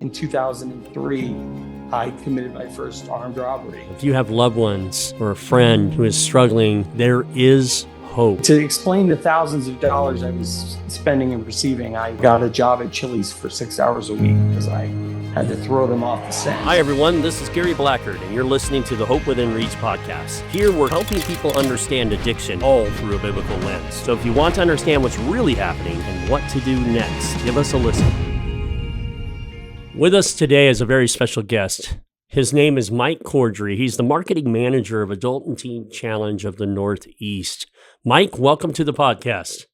in 2003, I committed my first armed robbery. If you have loved ones or a friend who is struggling, there is hope. To explain the thousands of dollars I was spending and receiving, I got a job at Chili's for 6 hours a week because I had to throw them off the scent. Hi, everyone. This is Gary Blackard, and you're listening to the Hope Within Reach podcast. Here, we're helping people understand addiction all through a biblical lens. So if you want to understand what's really happening and what to do next, give us a listen. With us today is a very special guest. His name is Mike Cordry. He's the marketing manager of Adult and Teen Challenge of the Northeast. Mike, welcome to the podcast.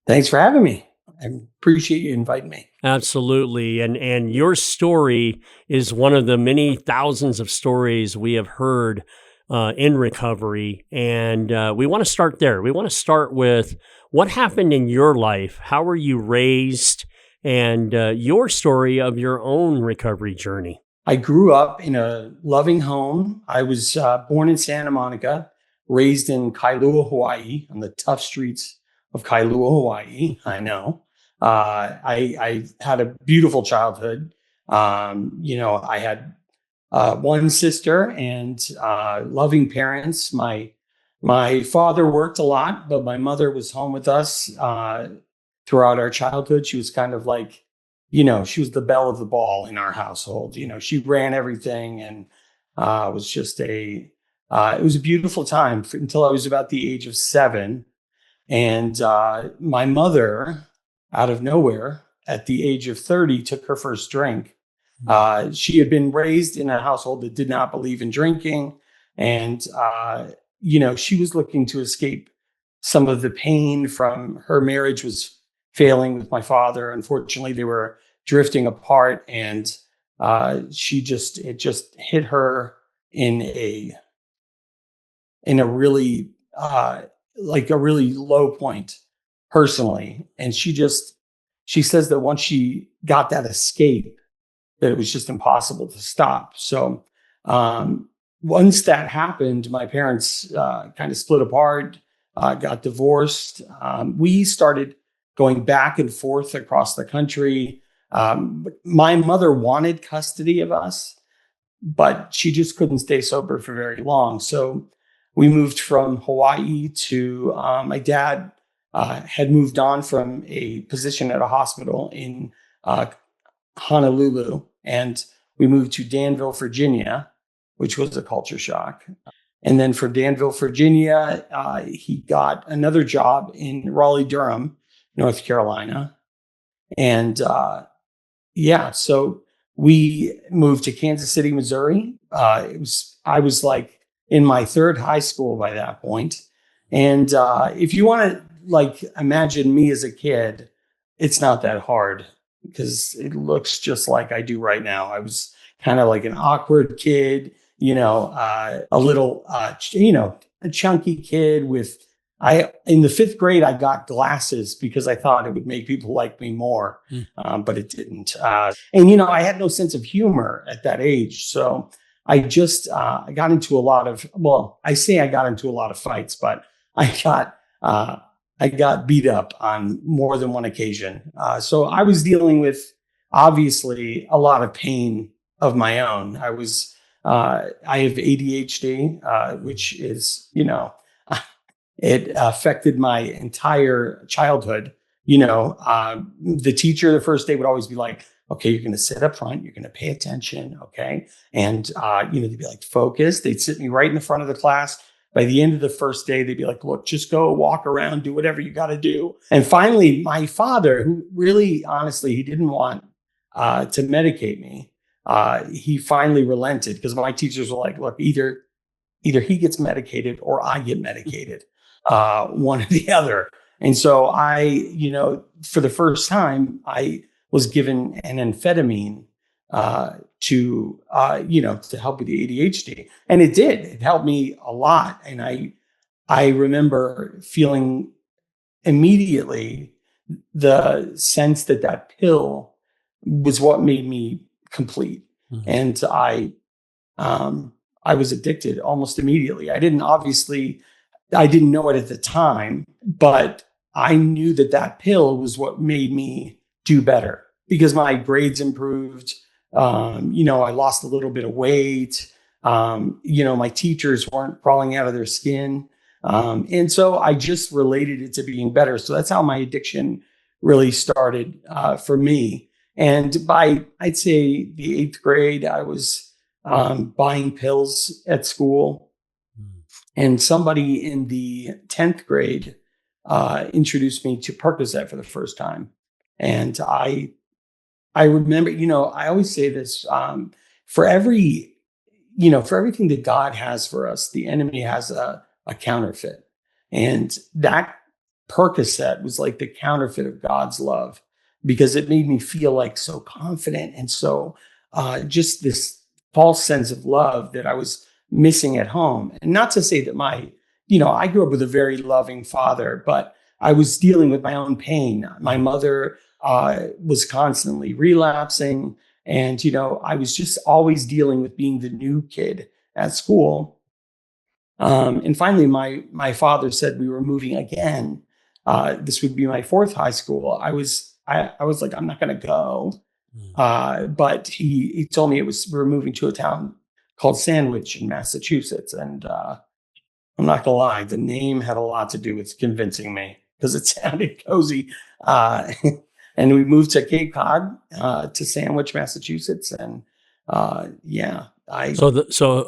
Thanks for having me. I appreciate you inviting me. Absolutely. And your story is one of the many thousands of stories we have heard in recovery. And we want to start there. We want to start with what happened in your life. How were you raised? And your story of your own recovery journey. I grew up in a loving home. I was born in Santa Monica, raised in Kailua, Hawaii, on the tough streets of Kailua, Hawaii. I know. I had a beautiful childhood. I had one sister and loving parents. My father worked a lot, but my mother was home with us throughout our childhood. She was kind of like, she was the belle of the ball in our household. She ran everything, and it was just it was a beautiful time until I was about the age of 7. And my mother, out of nowhere, at the age of 30, took her first drink. She had been raised in a household that did not believe in drinking. And, she was looking to escape some of the pain from her marriage was failing with my father. Unfortunately, they were drifting apart, and it just hit her in a really like a really low point personally. And she says that once she got that escape, that it was just impossible to stop. So once that happened, my parents kind of split apart, got divorced. We started going back and forth across the country. My mother wanted custody of us, but she just couldn't stay sober for very long. So we moved from Hawaii to, my dad had moved on from a position at a hospital in Honolulu, and we moved to Danville, Virginia, which was a culture shock. And then from Danville, Virginia, he got another job in Raleigh-Durham, North Carolina. And so we moved to Kansas City, Missouri. I was like in my third high school by that point. And if you want to imagine me as a kid, it's not that hard because it looks just like I do right now. I was kind of like an awkward kid, a little, a chunky kid in the 5th grade, I got glasses because I thought it would make people like me more, but it didn't. And I had no sense of humor at that age. So I just, I got into a lot of, I got into a lot of fights, but I got beat up on more than one occasion. So I was dealing with obviously a lot of pain of my own. I have ADHD, which is, it affected my entire childhood. The teacher the first day would always be like, okay, you're going to sit up front. You're going to pay attention. Okay. And, they'd be like, focus. They'd sit me right in the front of the class. By the end of the first day, they'd be like, look, just go walk around, do whatever you got to do. And finally, my father, who really, honestly, he didn't want to medicate me. He finally relented because my teachers were like, look, either he gets medicated or I get medicated. One or the other. And so for the first time, I was given an amphetamine to help with the ADHD. And it did. It helped me a lot. And I remember feeling immediately the sense that pill was what made me complete. Mm-hmm. And I was addicted almost immediately. I didn't know it at the time, but I knew that pill was what made me do better. because my grades improved. I lost a little bit of weight. My teachers weren't crawling out of their skin. And so I just related it to being better. So that's how my addiction really started for me. And by, I'd say, the 8th grade, I was buying pills at school. And somebody in the 10th grade introduced me to Percocet for the first time. And I remember, I always say this, for every, for everything that God has for us, the enemy has a counterfeit. And that Percocet was like the counterfeit of God's love, because it made me feel like so confident and so just this false sense of love that I was missing at home. And not to say that I grew up with a very loving father, but I was dealing with my own pain. My mother was constantly relapsing. And, I was just always dealing with being the new kid at school. And finally, my father said we were moving again. This would be my 4th high school. I was like, I'm not going to go. But he told me we were moving to a town called Sandwich in Massachusetts. And I'm not going to lie, the name had a lot to do with convincing me, because it sounded cozy. And we moved to Cape Cod, to Sandwich, Massachusetts. And So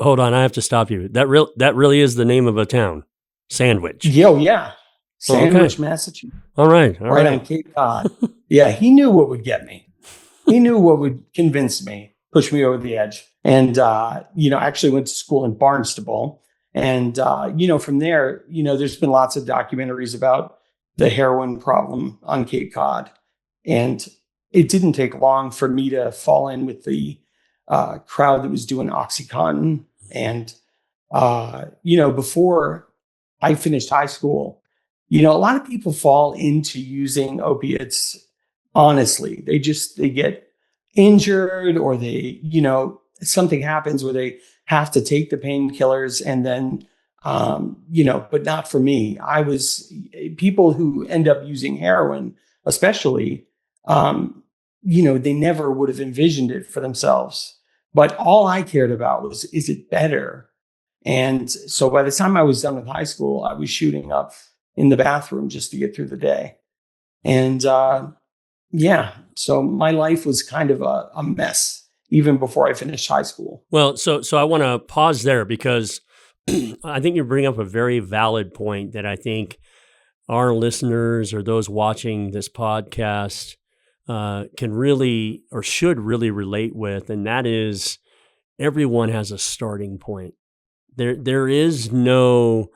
hold on, I have to stop you. That really is the name of a town, Sandwich. Yeah. Sandwich, okay. Massachusetts. All right. On Cape Cod. Yeah, he knew what would get me. He knew what would convince me, push me over the edge. And, I actually went to school in Barnstable. And, from there, there's been lots of documentaries about the heroin problem on Cape Cod. And it didn't take long for me to fall in with the crowd that was doing OxyContin. And, before I finished high school, a lot of people fall into using opiates. Honestly, they get injured, or they, something happens where they have to take the painkillers, and then, but not for me. People who end up using heroin, especially, they never would have envisioned it for themselves. But all I cared about was, is it better? And so by the time I was done with high school, I was shooting up in the bathroom just to get through the day. And so my life was kind of a mess even before I finished high school. Well, so I want to pause there, because I think you bring up a very valid point that I think our listeners or those watching this podcast can really, or should really, relate with, and that is, everyone has a starting point. There is no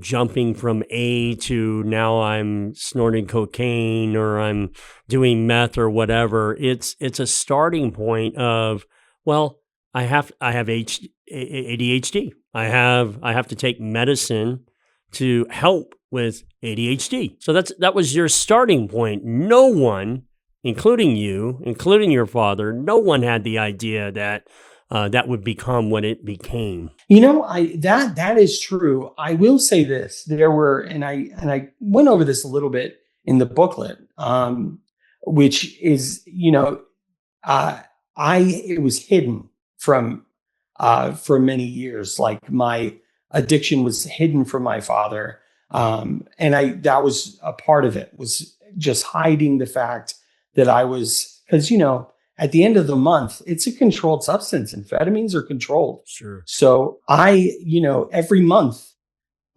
jumping from A to now I'm snorting cocaine or I'm doing meth or whatever. It's a starting point of, well, I have ADHD. I have to take medicine to help with ADHD. So that was your starting point. No one, including you, including your father, no one had the idea that that would become what it became. That is true. I will say this: there were, and I went over this a little bit in the booklet, which is, it was hidden from for many years. Like, my addiction was hidden from my father, and that was a part of it, was just hiding the fact that I was, because at the end of the month, it's a controlled substance. Amphetamines are controlled. Sure. So every month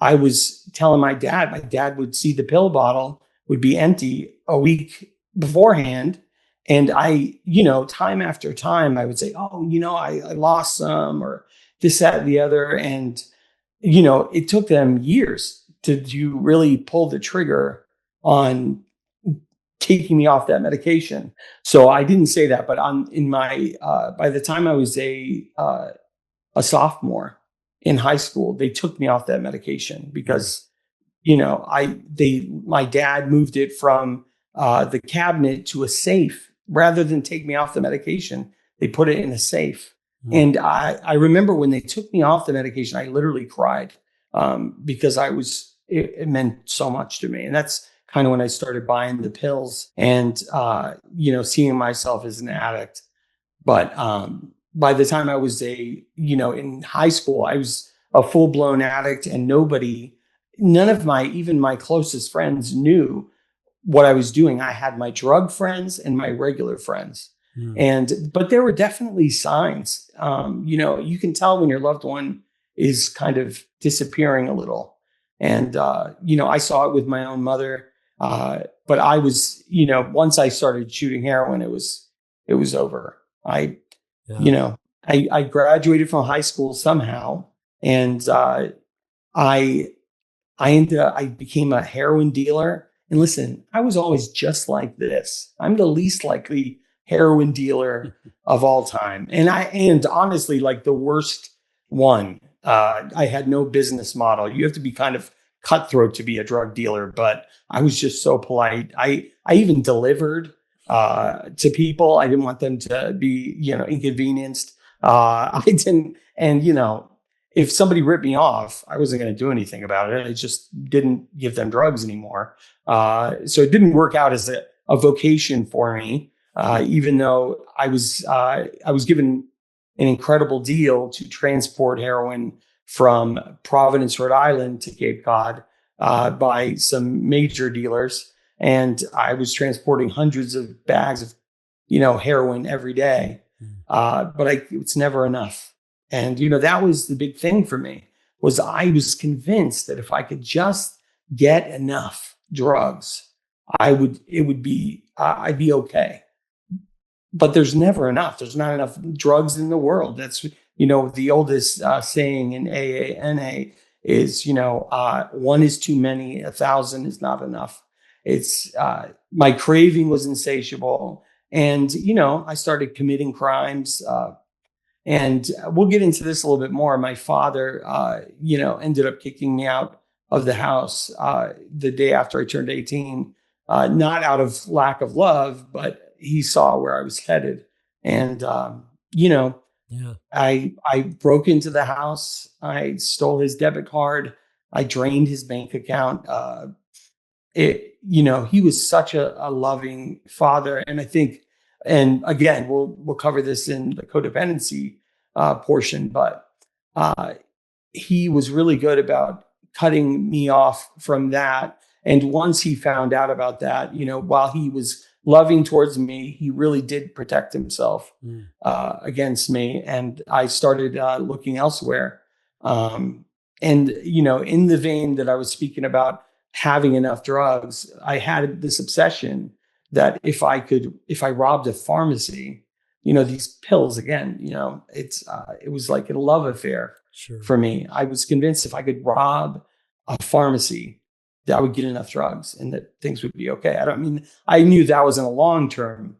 I was telling my dad would see the pill bottle would be empty a week beforehand. And time after time, I would say, oh, I lost some, or this, that, and the other. And, it took them years to really pull the trigger on taking me off that medication. So I didn't say that, but by the time I was a sophomore in high school, they took me off that medication because, my dad moved it from the cabinet to a safe. Rather than take me off the medication, they put it in a safe. Mm-hmm. And I remember when they took me off the medication, I literally cried because it meant so much to me. And that's kind of when I started buying the pills and, seeing myself as an addict. But by the time I was in high school, I was a full blown addict, and none of even my closest friends knew what I was doing. I had my drug friends and my regular friends. But there were definitely signs. You can tell when your loved one is kind of disappearing a little. And, I saw it with my own mother. But I was, once I started shooting heroin, it was over. I graduated from high school somehow, and I I became a heroin dealer. And listen, I was always just like this. I'm the least likely heroin dealer of all time. And honestly, like the worst one. I had no business model. You have to be kind of cutthroat to be a drug dealer, but I was just so polite. I even delivered to people. I didn't want them to be, inconvenienced. I didn't, and if somebody ripped me off, I wasn't going to do anything about it. I just didn't give them drugs anymore. So it didn't work out as a vocation for me, even though I was given an incredible deal to transport heroin from Providence, Rhode Island to Cape Cod by some major dealers. And I was transporting hundreds of bags of, heroin every day. But it's never enough. And, that was the big thing for me, was I was convinced that if I could just get enough drugs, I'd be okay. But there's never enough. There's not enough drugs in the world. That's, the oldest saying in AANA is, one is too many, 1,000 is not enough. It's my craving was insatiable. And, I started committing crimes. And we'll get into this a little bit more. My father, ended up kicking me out of the house the day after I turned 18, not out of lack of love, but he saw where I was headed. And, I broke into the house. I stole his debit card. I drained his bank account. He was such a loving father. And I think, and again, we'll cover this in the codependency portion, but he was really good about cutting me off from that. And once he found out about that, while he was loving towards me, he really did protect himself against me. And I started looking elsewhere. And, in the vein that I was speaking about having enough drugs, I had this obsession that if I robbed a pharmacy, these pills again, it was like a love affair for me. I was convinced if I could rob a pharmacy, that I would get enough drugs and that things would be okay. I knew that wasn't a long-term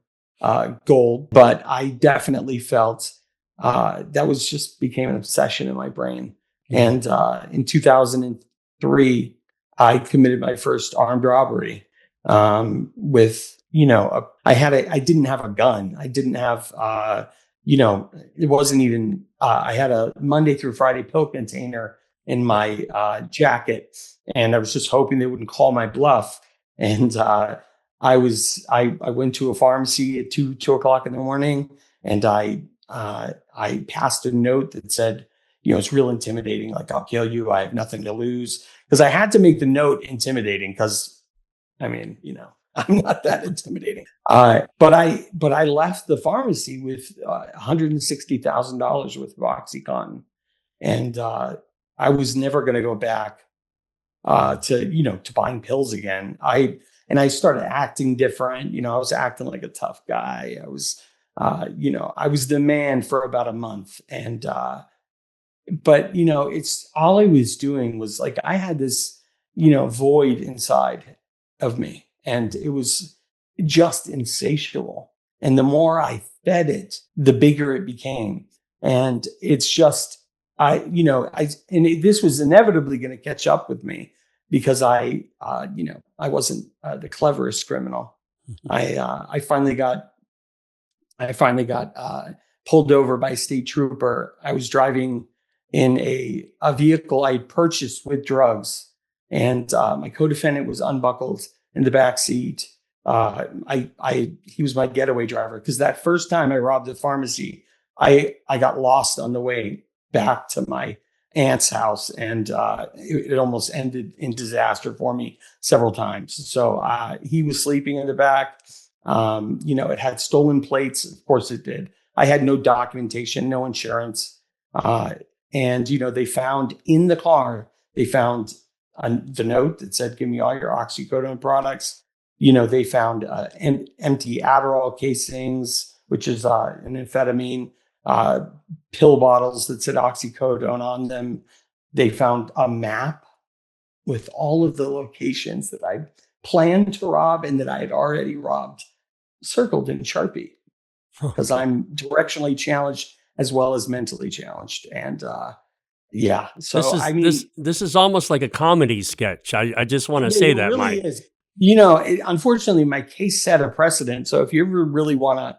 goal, but I definitely felt that was just became an obsession in my brain. And in 2003, I committed my first armed robbery with, I didn't have a gun. I didn't have, it wasn't even, I had a Monday through Friday pill container in my jacket, and I was just hoping they wouldn't call my bluff. And I went to a pharmacy at 2 o'clock in the morning, and I passed a note that said, it's real intimidating. Like, I'll kill you. I have nothing to lose. Because I had to make the note intimidating because, I'm not that intimidating. But I left the pharmacy with $160,000 worth of OxyContin. And I was never going to go back to buying pills again. I started acting different. I was acting like a tough guy. I was, I was the man for about a month. And but it's all I was doing was like I had this void inside of me, and it was just insatiable. And the more I fed it, the bigger it became. And it's just this was inevitably going to catch up with me because I wasn't the cleverest criminal. I finally got pulled over by a state trooper. I was driving in a vehicle I had purchased with drugs, and my co-defendant was unbuckled in the back seat. He was my getaway driver because that first time I robbed a pharmacy, I got lost on the way back to my aunt's house, and it almost ended in disaster for me several times. So he was sleeping in the back. It had stolen plates. Of course, it did. I had no documentation, no insurance, and they found in the car. They found the note that said, "Give me all your oxycodone products." They found empty Adderall casings, which is an amphetamine, pill bottles that said oxycodone on them. They found a map with all of the locations that I planned to rob and that I had already robbed, circled in Sharpie, because I'm directionally challenged as well as mentally challenged. And yeah, so I mean, this is almost like a comedy sketch. I just want to say it that, really Mike. is. Unfortunately, my case set a precedent. So if you ever really want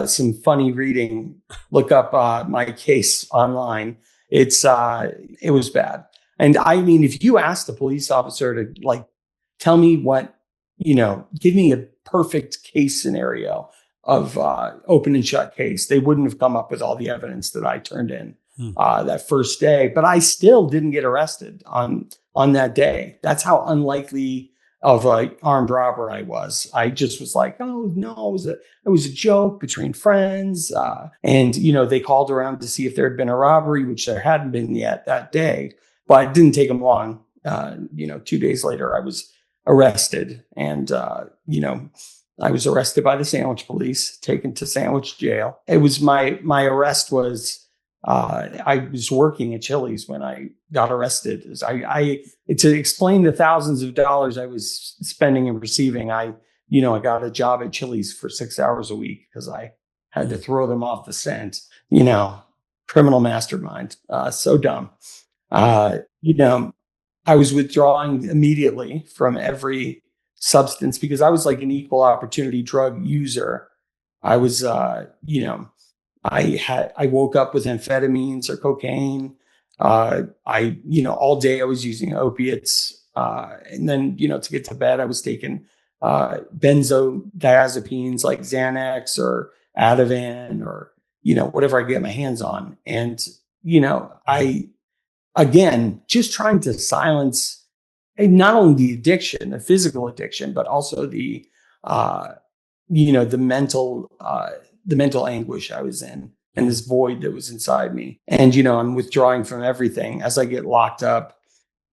some funny reading, look up my case online. It was bad. And I mean, if you ask the police officer to tell me give me a perfect case scenario of open and shut case, they wouldn't have come up with all the evidence that I turned in that first day. But I still didn't get arrested on that day. That's how unlikely of an armed robber I was. I just was like, oh no, it was a joke between friends. And they called around to see if there had been a robbery, which there hadn't been yet that day. But it didn't take them long. 2 days later, I was arrested, and I was arrested by the Sandwich police, taken to Sandwich jail. It was my arrest was. I was working at Chili's when I got arrested. To explain the thousands of dollars I was spending and receiving, I got a job at Chili's for 6 hours a week because I had to throw them off the scent. Criminal mastermind. So dumb. I was withdrawing immediately from every substance because I was like an equal opportunity drug user. I was, I woke up with amphetamines or cocaine. All day I was using opiates. And then, to get to bed, I was taking benzodiazepines like Xanax or Ativan or, whatever I get my hands on. And, again, just trying to silence not only the addiction, the physical addiction, but also the mental anguish I was in and this void that was inside me. And, I'm withdrawing from everything as I get locked up.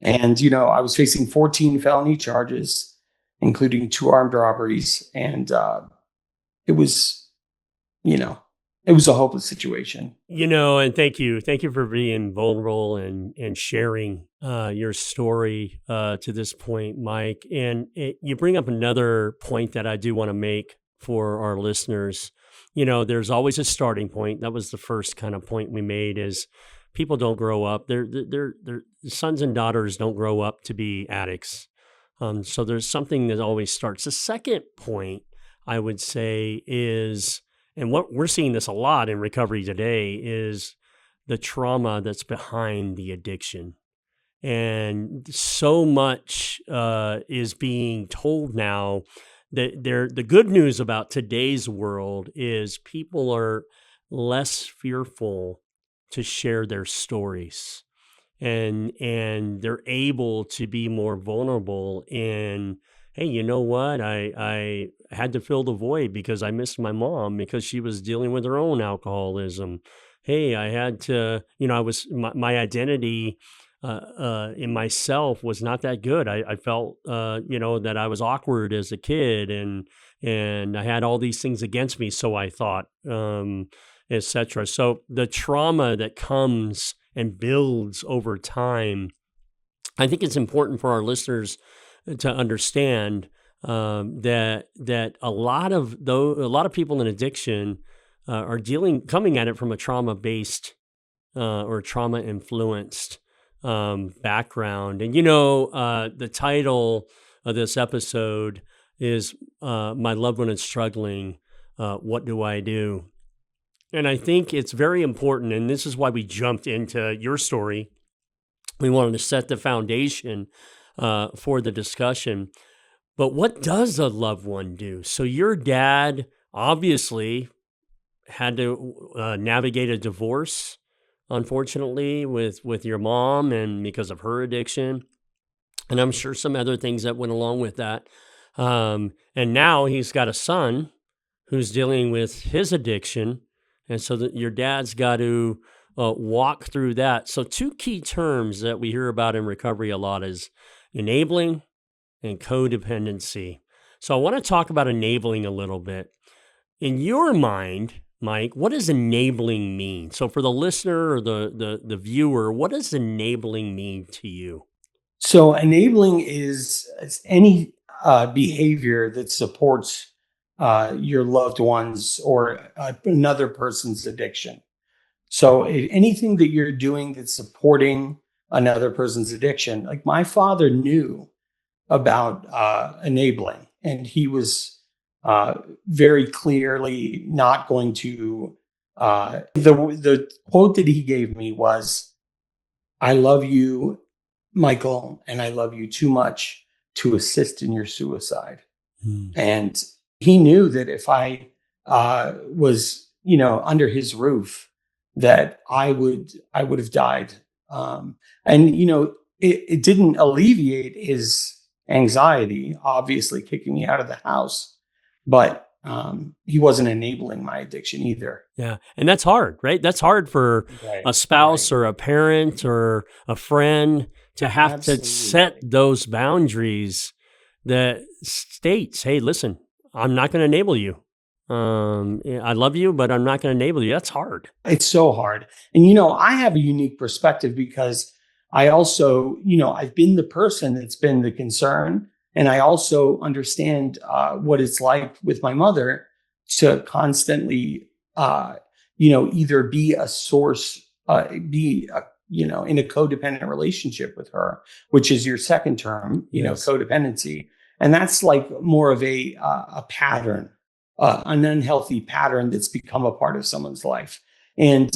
And, I was facing 14 felony charges, including 2 armed robberies. And it was a hopeless situation. And thank you for being vulnerable and sharing your story to this point, Mike. And you bring up another point that I do want to make for our listeners. There's always a starting point. That was the first kind of point we made is people don't grow up. Their sons and daughters don't grow up to be addicts. So there's something that always starts. The second point I would say is, and what we're seeing this a lot in recovery today, is the trauma that's behind the addiction. And so much is being told now. The good news about today's world is people are less fearful to share their stories, and they're able to be more vulnerable in, hey, you know what? I had to fill the void because I missed my mom because she was dealing with her own alcoholism. Hey, I had to, my identity in myself was not that good. I felt, that I was awkward as a kid, and I had all these things against me. So I thought, etc. So the trauma that comes and builds over time, I think it's important for our listeners to understand that a lot of people in addiction are coming at it from a trauma-based or trauma-influenced background. And the title of this episode is "My Loved One is Struggling. What Do I Do?" And I think it's very important, and this is why we jumped into your story. We wanted to set the foundation for the discussion. But what does a loved one do? So your dad obviously had to navigate a divorce, unfortunately, with your mom, and because of her addiction, and I'm sure some other things that went along with that. And now he's got a son who's dealing with his addiction, and so that your dad's got to walk through that. So two key terms that we hear about in recovery a lot is enabling and codependency. So I want to talk about enabling a little bit. In your mind, Mike, what does enabling mean? So for the listener or the viewer, what does enabling mean to you? So enabling is any behavior that supports your loved ones or another person's addiction. So anything that you're doing that's supporting another person's addiction, like my father knew about enabling, and he was uh, very clearly not going to. The quote that he gave me was, "I love you, Michael, and I love you too much to assist in your suicide." Hmm. And he knew that if I was, under his roof, that I would have died. And it didn't alleviate his anxiety, obviously kicking me out of the house, but he wasn't enabling my addiction either. Yeah. And that's hard, right? That's hard for Right. a spouse or a parent or a friend to have to set Absolutely. those boundaries that states, hey, listen, I'm not going to enable you. Yeah, I love you, but I'm not going to enable you. That's hard. It's so hard. And, I have a unique perspective because I also, I've been the person that's been the concern. And I also understand what it's like with my mother to constantly, either be a source, in a codependent relationship with her, which is your second term, Yes. codependency. And that's like more of a pattern, an unhealthy pattern that's become a part of someone's life. And,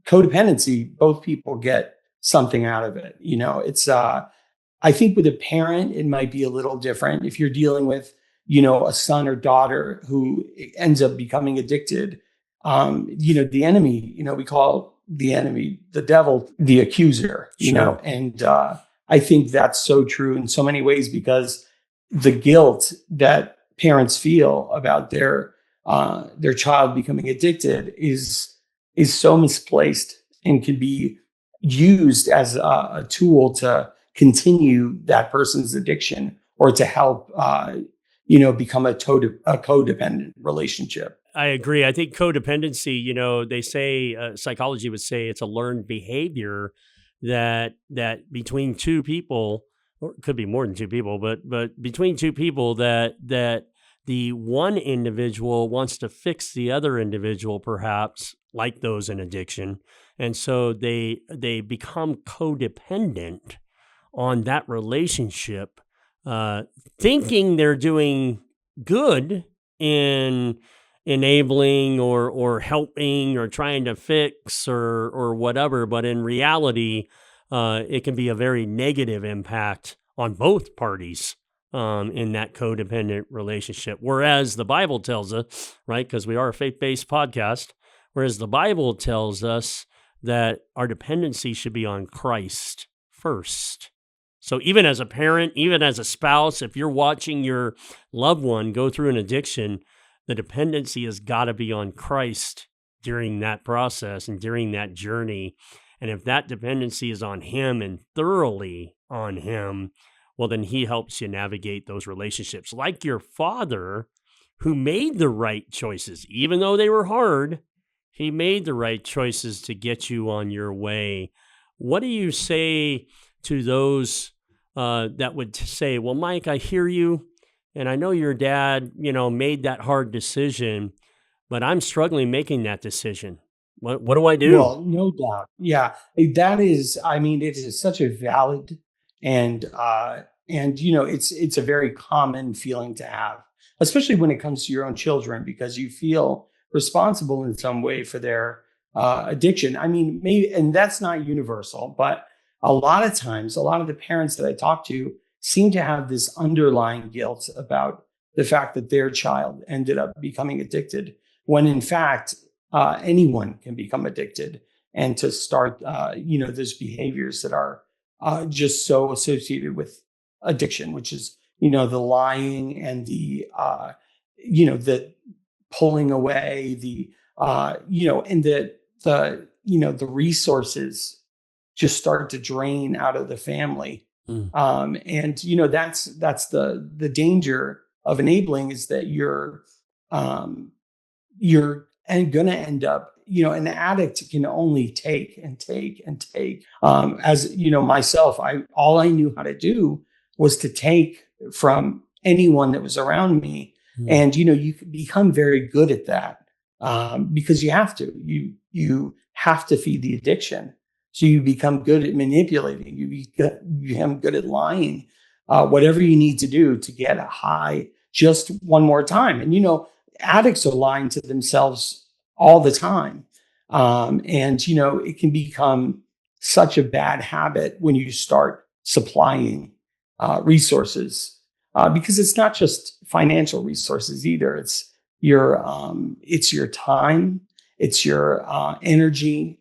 codependency, both people get something out of it. It's, I think with a parent, it might be a little different. If you're dealing with, a son or daughter who ends up becoming addicted, the enemy, we call the enemy, the devil, the accuser, Sure. and I think that's so true in so many ways because the guilt that parents feel about their child becoming addicted is so misplaced and can be used as a tool to continue that person's addiction or to help become a codependent relationship. I agree. I think codependency, they say psychology would say it's a learned behavior that between two people, or it could be more than two people, but between two people that the one individual wants to fix the other individual, perhaps like those in addiction, and so they become codependent on that relationship, uh, thinking they're doing good in enabling or helping or trying to fix or whatever, but in reality, it can be a very negative impact on both parties in that codependent relationship. Whereas the Bible tells us, right, because we are a faith-based podcast, whereas the Bible tells us that our dependency should be on Christ first. So even as a parent, even as a spouse, if you're watching your loved one go through an addiction, the dependency has got to be on Christ during that process and during that journey. And if that dependency is on Him and thoroughly on Him, well, then He helps you navigate those relationships. Like your father, who made the right choices, even though they were hard, he made the right choices to get you on your way. What do you say to those that would say, well, Mike, I hear you. And I know your dad, made that hard decision, but I'm struggling making that decision. What do I do? Well, no doubt. Yeah. That is, I mean, it is such a valid and it's a very common feeling to have, especially when it comes to your own children, because you feel responsible in some way for their addiction. I mean, maybe, and that's not universal, but a lot of times, a lot of the parents that I talk to seem to have this underlying guilt about the fact that their child ended up becoming addicted, when in fact, anyone can become addicted and to start, those behaviors that are just so associated with addiction, which is, the lying and the pulling away, and the resources just start to drain out of the family. Mm. And that's the danger of enabling, is that you're and going to end up, an addict can only take and take and take. As myself, all I knew how to do was to take from anyone that was around me. Mm. And, you can become very good at that, because you have to, you have to feed the addiction. So you become good at manipulating, you become good at lying, whatever you need to do to get a high just one more time. And, addicts are lying to themselves all the time. And, it can become such a bad habit when you start supplying resources, because it's not just financial resources either. It's your time, it's your energy,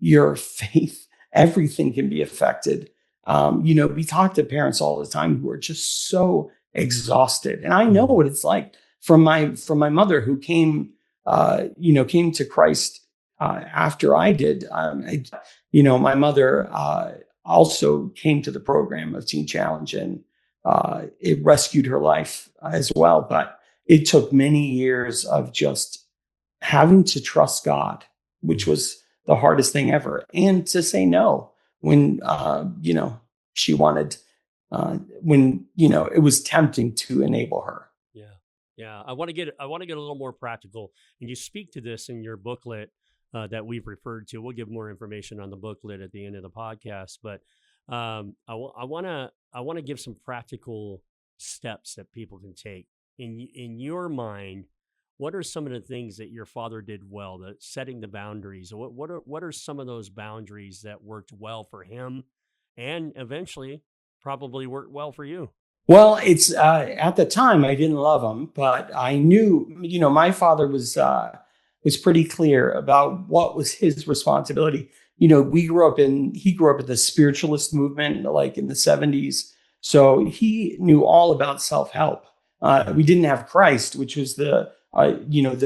your faith. Everything can be affected. We talk to parents all the time who are just so exhausted, and I know what it's like from my mother, who came to Christ after I did. My mother also came to the program of Teen Challenge, and it rescued her life as well. But it took many years of just having to trust God, which was the hardest thing ever, and to say no when she wanted, when it was tempting to enable her. Yeah. Yeah. I want to get a little more practical, and you speak to this in your booklet that we've referred to. We'll give more information on the booklet at the end of the podcast, but I want to give some practical steps that people can take in your mind. What are some of the things that your father did well, the setting the boundaries? What are some of those boundaries that worked well for him, and eventually probably worked well for you? Well, it's at the time I didn't love him, but I knew, my father was pretty clear about what was his responsibility. He grew up in the spiritualist movement, like in the 70s. So he knew all about self-help. We didn't have Christ, which was the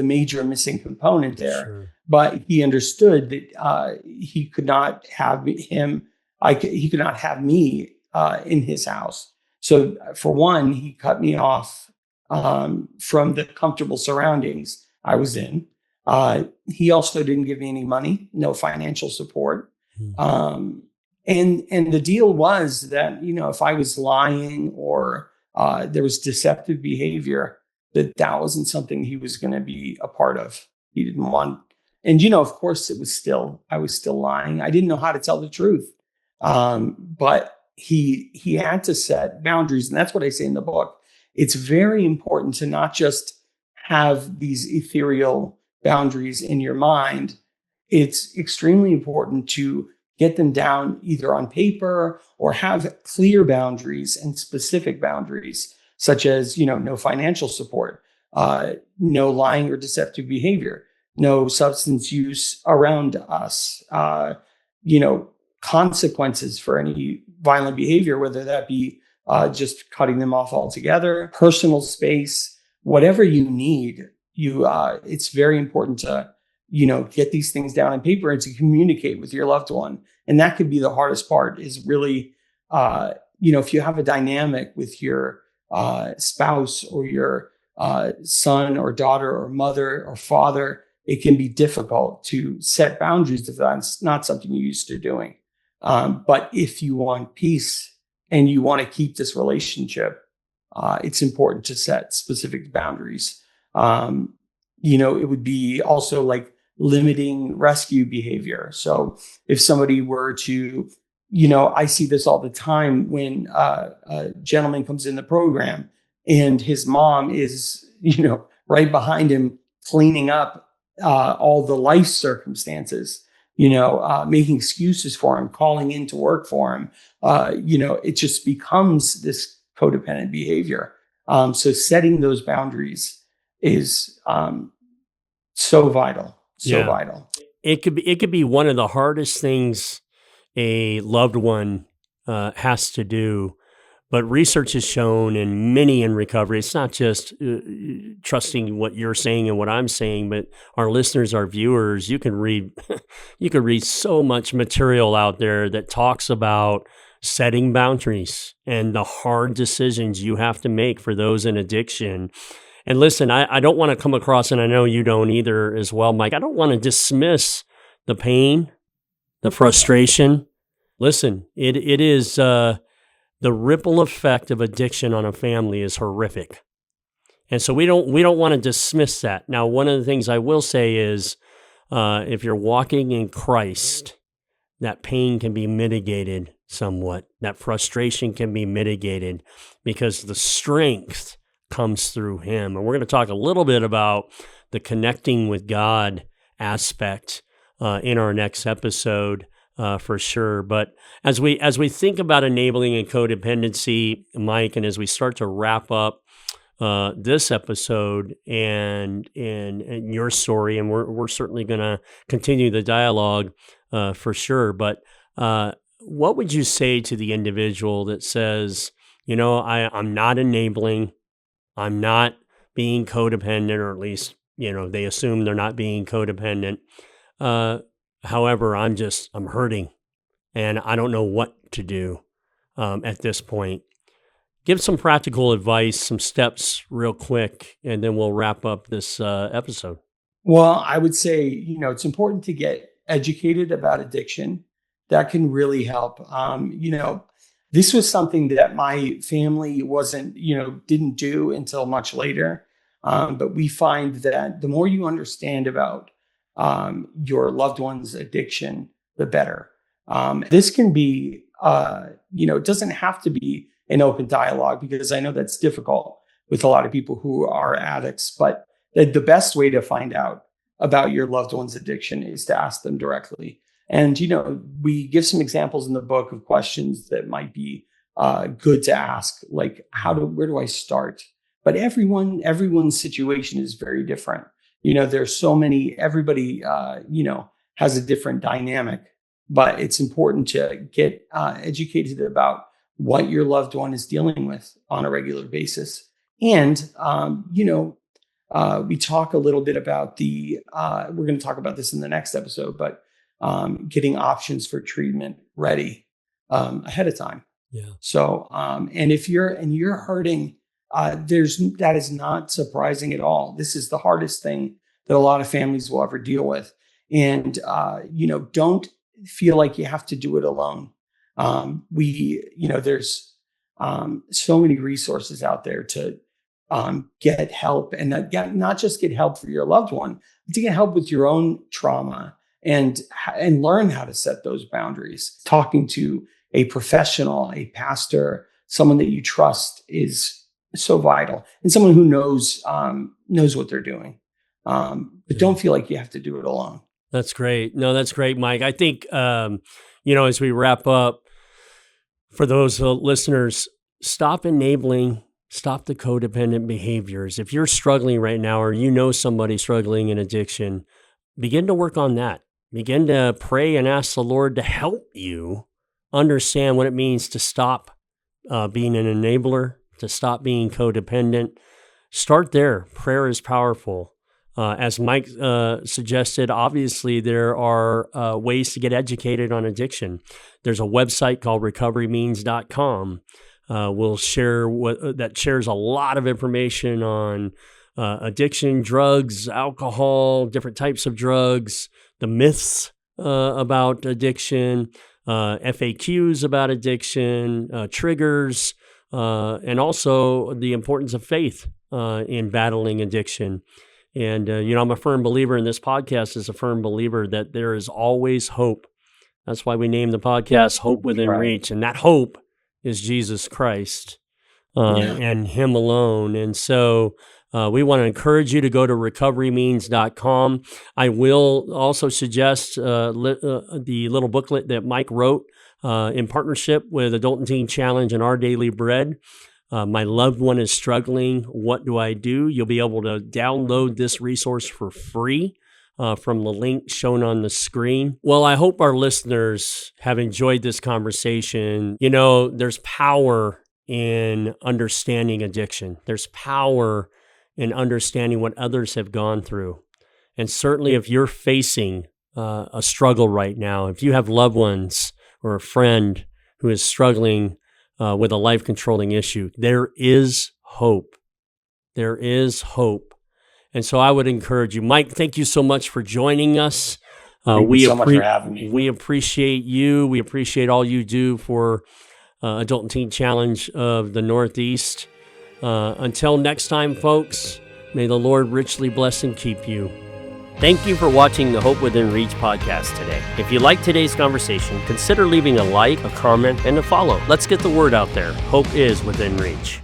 major missing component there. Sure. But he understood that he could not have him. He could not have me in his house. So for one, he cut me off from the comfortable surroundings I was in. He also didn't give me any money, no financial support. And the deal was that, if I was lying or there was deceptive behavior, that wasn't something he was going to be a part of. He didn't want. And, of course, I was still lying. I didn't know how to tell the truth. But he had to set boundaries. And that's what I say in the book. It's very important to not just have these ethereal boundaries in your mind. It's extremely important to get them down either on paper or have clear boundaries and specific boundaries, such as, no financial support, no lying or deceptive behavior, no substance use around us, consequences for any violent behavior, whether that be just cutting them off altogether, personal space, whatever you need. It's very important to, get these things down on paper and to communicate with your loved one. And that could be the hardest part, is really, if you have a dynamic with your spouse or your son or daughter or mother or father, it can be difficult to set boundaries if that's not something you're used to doing. But if you want peace and you want to keep this relationship, it's important to set specific boundaries. It would be also like limiting rescue behavior. So if somebody were to, I see this all the time when a gentleman comes in the program and his mom is, right behind him cleaning up all the life circumstances. making excuses for him, calling in to work for him. It just becomes this codependent behavior. So setting those boundaries is so vital, so Yeah. vital. It could be one of the hardest things a loved one has to do. But research has shown, and many in recovery, it's not just trusting what you're saying and what I'm saying, but our listeners, our viewers, you can read so much material out there that talks about setting boundaries and the hard decisions you have to make for those in addiction. And listen, I don't want to come across, and I know you don't either as well, Mike, I don't want to dismiss the pain, the frustration. Listen, it is... the ripple effect of addiction on a family is horrific. And so we don't want to dismiss that. Now, one of the things I will say is if you're walking in Christ, that pain can be mitigated somewhat. That frustration can be mitigated because the strength comes through him. And we're going to talk a little bit about the connecting with God aspect in our next episode. For sure. But as we think about enabling and codependency, Mike, and as we start to wrap up this episode and your story, and we're certainly going to continue the dialogue for sure. But what would you say to the individual that says, I'm not enabling, I'm not being codependent, or at least they assume they're not being codependent. However, I'm hurting and I don't know what to do at this point. Give some practical advice, some steps real quick, and then we'll wrap up this episode. Well, I would say, it's important to get educated about addiction. That can really help. This was something that my family didn't do until much later. But we find that the more you understand about your loved one's addiction, the better. This can be, it doesn't have to be an open dialogue, because I know that's difficult with a lot of people who are addicts, but the best way to find out about your loved one's addiction is to ask them directly. And, we give some examples in the book of questions that might be good to ask, like where do I start? But everyone's situation is very different. There's so many, everybody, has a different dynamic, but it's important to get educated about what your loved one is dealing with on a regular basis. And, we talk a little bit about we're going to talk about this in the next episode, but getting options for treatment ready ahead of time. Yeah. So, and if you're hurting, that is not surprising at all. This is the hardest thing that a lot of families will ever deal with. And, don't feel like you have to do it alone. There's so many resources out there to get help, and not just get help for your loved one, but to get help with your own trauma and learn how to set those boundaries. Talking to a professional, a pastor, someone that you trust is so vital, and someone who knows what they're doing. But don't feel like you have to do it alone. That's great. No, that's great, Mike. I think, as we wrap up, for those listeners, stop enabling, stop the codependent behaviors. If you're struggling right now, or somebody struggling in addiction, begin to work on that. Begin to pray and ask the Lord to help you understand what it means to stop being an enabler, to stop being codependent. Start there. Prayer is powerful. As Mike suggested, obviously there are ways to get educated on addiction. There's a website called recoverymeans.com. We'll share that shares a lot of information on addiction, drugs, alcohol, different types of drugs, the myths about addiction, FAQs about addiction, triggers, and also the importance of faith in battling addiction. And, I'm a firm believer, and this podcast is a firm believer that there is always hope. That's why we named the podcast Hope Within Reach. And that hope is Jesus Christ and Him alone. And so We want to encourage you to go to recoverymeans.com. I will also suggest the little booklet that Mike wrote in partnership with Adult and Teen Challenge and Our Daily Bread. My loved one is struggling. What do I do? You'll be able to download this resource for free from the link shown on the screen. Well, I hope our listeners have enjoyed this conversation. You know, there's power in understanding addiction. There's power in understanding what others have gone through. And certainly if you're facing a struggle right now, if you have loved ones or a friend who is struggling with a life-controlling issue, there is hope. There is hope. And so I would encourage you. Mike, thank you so much for joining us. Thank you so much for having me. We appreciate you. We appreciate all you do for Adult and Teen Challenge of the Northeast. Until next time, folks, may the Lord richly bless and keep you. Thank you for watching the Hope Within Reach podcast today. If you liked today's conversation, consider leaving a like, a comment, and a follow. Let's get the word out there. Hope is within reach.